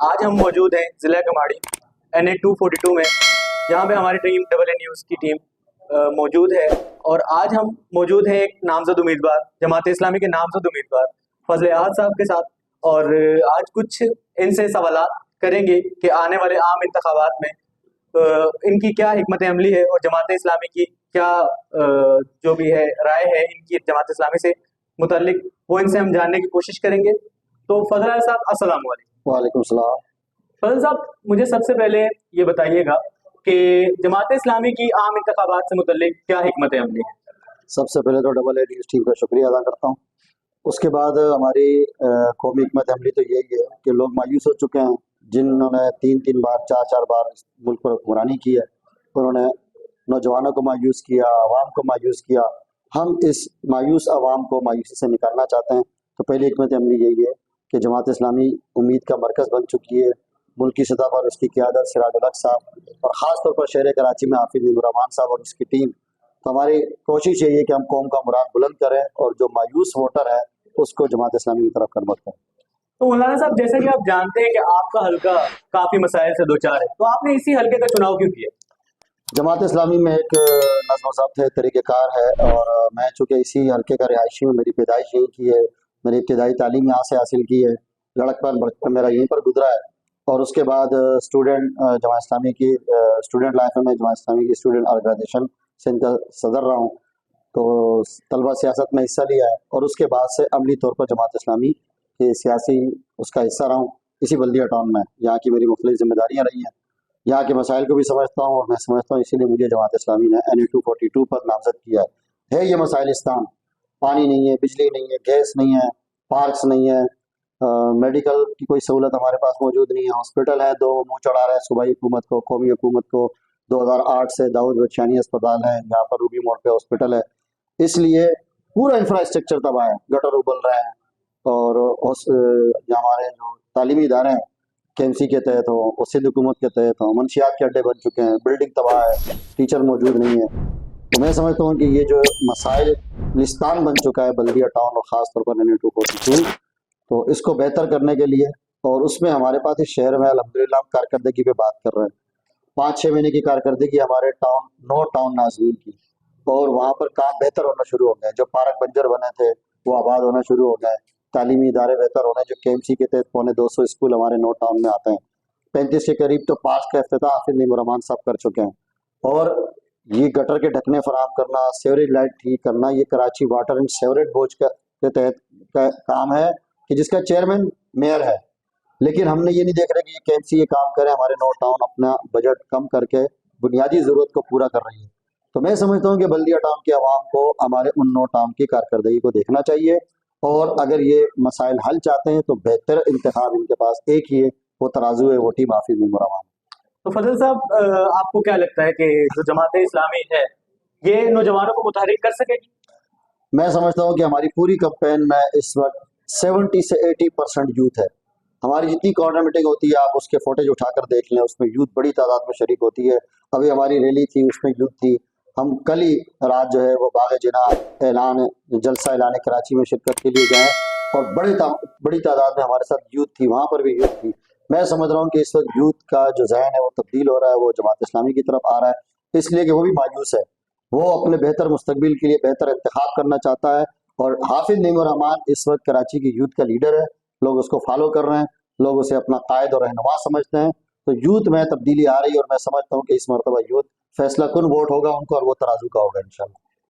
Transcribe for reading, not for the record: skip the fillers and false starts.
آج ہم موجود ہیں ضلع کماڑی NA 242 میں، جہاں پہ ہماری ٹیم AA نیوز کی ٹیم موجود ہے، اور آج ہم موجود ہیں ایک نامزد امیدوار، جماعت اسلامی کے نامزد امیدوار فضل احد صاحب کے ساتھ، اور آج کچھ ان سے سوالات کریں گے کہ آنے والے عام انتخابات میں ان کی کیا حکمت عملی ہے، اور جماعت اسلامی کی کیا جو بھی ہے رائے ہے ان کی جماعت اسلامی سے متعلق، وہ ان سے ہم جاننے کی کوشش کریں گے۔ تو فضل احد صاحب السلام علیکم۔ وعلیکم السلام۔ فضل صاحب، مجھے سب سے پہلے یہ بتائیے گا کہ جماعت اسلامی کی عام انتخابات سے متعلق کیا حکمت عملی ہے؟ سب سے پہلے تو AA نیوز ٹیم کا شکریہ ادا کرتا ہوں۔ اس کے بعد ہماری قومی حکمت عملی تو یہی ہے کہ لوگ مایوس ہو چکے ہیں، جنہوں نے 3 بار 4 بار اس ملک پر حکمرانی کی ہے، انہوں نے نوجوانوں کو مایوس کیا، عوام کو مایوس کیا۔ ہم اس مایوس عوام کو مایوسی سے نکالنا چاہتے ہیں، تو پہلی حکمت عملی یہی ہے کہ جماعت اسلامی امید کا مرکز بن چکی ہے۔ ملکی سطح پر اس کی قیادت سراج الحق صاحب، اور خاص طور پر شہر کراچی میں حافظ نعیم الرحمان صاحب اور اس کی ٹیم۔ تو ہماری کوشش یہی ہے کہ ہم قوم کا مراد بلند کریں، اور جو مایوس ووٹر ہے اس کو جماعت اسلامی کی طرف کنورٹ کریں۔ تو مولانا صاحب، جیسا کہ آپ جانتے ہیں کہ آپ کا حلقہ کافی مسائل سے دوچار ہے، تو آپ نے اسی حلقے کا چناؤ کیوں کیا؟ جماعت اسلامی میں ایک نظم و ضبط ہے، طریقہ کار ہے، اور میں چونکہ اسی حلقے کا رہائشی ہوں، میری پیدائش یہیں کی ہے، میری ابتدائی تعلیم یہاں سے حاصل کی ہے، لڑکپن بڑکپن میرا یہیں پر گزرا ہے، اور اس کے بعد اسٹوڈنٹ جماعت اسلامی کی اسٹوڈنٹ لائف میں جماعت اسلامی کی اسٹوڈنٹ آرگنائزیشن سے ان کا صدر رہا ہوں، تو طلبہ سیاست میں حصہ لیا ہے، اور اس کے بعد سے عملی طور پر جماعت اسلامی کے سیاسی اس کا حصہ رہا ہوں اسی بلدیہ ٹاؤن میں۔ یہاں کی میری مختلف ذمہ داریاں رہی ہیں، یہاں کے مسائل کو بھی سمجھتا ہوں، اور میں سمجھتا ہوں اسی لیے مجھے جماعت اسلامی نے NA 242 پر نامزد کیا ہے۔ یہ مسائلستان، پانی نہیں ہے، بجلی نہیں ہے، گیس نہیں ہے، پارکس نہیں ہے، میڈیکل کی کوئی سہولت ہمارے پاس موجود نہیں ہے، ہاسپٹل ہے 2 منہ چڑھا رہے ہیں صوبائی حکومت کو، قومی حکومت کو۔ 2008 سے داؤد بخشانی اسپتال ہے، یہاں پر روبی موڑ پہ ہاسپٹل ہے، اس لیے پورا انفراسٹرکچر تباہ ہے، گٹر ابل رہے ہیں، اور ہمارے جو تعلیمی ادارے ہیں KMC کے تحت ہو، اور سندھ حکومت کے تحت ہو، منشیات کے اڈے بن چکے ہیں، بلڈنگ تباہ ہے، ٹیچر موجود نہیں ہے۔ تو میں سمجھتا ہوں کہ یہ جو مسائل لستان بن چکا ہے بلدیہ ٹاؤن، اور خاص طور پر NA 242، تو اس کو بہتر کرنے کے لیے، اور اس میں ہمارے پاس اس شہر میں الحمدللہ ہم کارکردگی پہ بات کر رہے ہیں، 5-6 مہینے کی کارکردگی ہمارے ٹاؤن ناظرین کی، اور وہاں پر کام بہتر ہونا شروع ہو گئے، جو پارک بنجر بنے تھے وہ آباد ہونا شروع ہو گئے، تعلیمی ادارے بہتر ہونے، جو KMC کے تحت 250 اسکول ہمارے ٹاؤن میں آتے ہیں، 35 کے قریب تو پارک کا افتتاح حافظ نعیم الرحمان صاحب کر چکے ہیں، اور یہ گٹر کے ڈھکنے فراہم کرنا، سیوریج لائٹ ٹھیک کرنا، یہ Karachi water and sewerage board کے تحت کا کام ہے، کہ جس کا چیئرمین میئر ہے، لیکن ہم نے یہ نہیں دیکھ رہے کہ یہ KMC یہ کام کرے، ہمارے ٹاؤن اپنا بجٹ کم کر کے بنیادی ضرورت کو پورا کر رہی ہے۔ تو میں سمجھتا ہوں کہ بلدیہ ٹاؤن کے عوام کو ہمارے ان ٹاؤن کی کارکردگی کو دیکھنا چاہیے، اور اگر یہ مسائل حل چاہتے ہیں تو بہتر انتخاب ان کے پاس ایک ہی ہے، وہ ترازو ہے، وہ ٹیم حافظ نعیم الرحمان۔ تو فضل صاحب، آپ کو کیا لگتا ہے کہ جو جماعت اسلامی ہے یہ نوجوانوں کو متحرک کر سکے گی؟ میں سمجھتا ہوں کہ ہماری پوری کمپین میں اس وقت 70 سے 80% یوتھ ہے۔ ہماری جتنی کارنر میٹنگ ہوتی ہے، آپ اس کے فوٹیج اٹھا کر دیکھ لیں، اس میں یوتھ بڑی تعداد میں شریک ہوتی ہے۔ ابھی ہماری ریلی تھی، اس میں یوتھ تھی۔ ہم کل ہی رات جو ہے وہ باغ جناح جلسہ اعلان کراچی میں شرکت کے لیے گئے، اور بڑی تعداد میں ہمارے ساتھ یوتھ تھی، وہاں پر بھی یوتھ تھی۔ میں سمجھ رہا ہوں کہ اس وقت یوتھ کا جو ذہن ہے وہ تبدیل ہو رہا ہے، وہ جماعت اسلامی کی طرف آ رہا ہے، اس لیے کہ وہ بھی مایوس ہے، وہ اپنے بہتر مستقبل کے لیے بہتر انتخاب کرنا چاہتا ہے، اور حافظ نعیم الرحمان اس وقت کراچی کی یوتھ کا لیڈر ہے، لوگ اس کو فالو کر رہے ہیں، لوگ اسے اپنا قائد اور رہنما سمجھتے ہیں۔ تو یوتھ میں تبدیلی آ رہی ہے، اور میں سمجھتا ہوں کہ اس مرتبہ یوتھ فیصلہ کن ووٹ ہوگا ان کو، اور وہ ترازو کا ہوگا انشاءاللہ۔